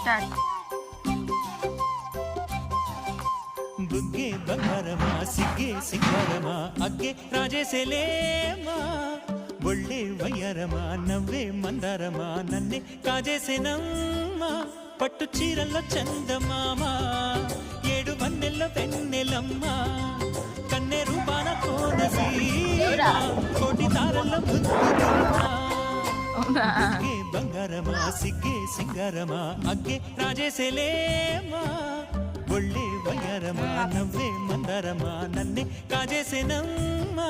Start. బుగ్గే బంగారమా సిగ్గే సింగారమా అగ్గే రాజేసేలేమా ఒళ్ళే వయ్యారమా నవ్వే మందారమా నన్నే కాజేసేనమ్మా పట్టు చీరల్లో చందమామా ఏడు వన్నెల్లో వెన్నెలమ్మా కన్నె రూపాన కోనసీమా కోటి తారల్లో ముద్దుగుమ్మా బుగ్గే బంగారమా సిగ్గే సింగారమా అగ్గే రాజేసేలేమా ఒళ్ళే వయ్యారమా నవ్వే మందారమా నన్నే కాజేసేనమ్మా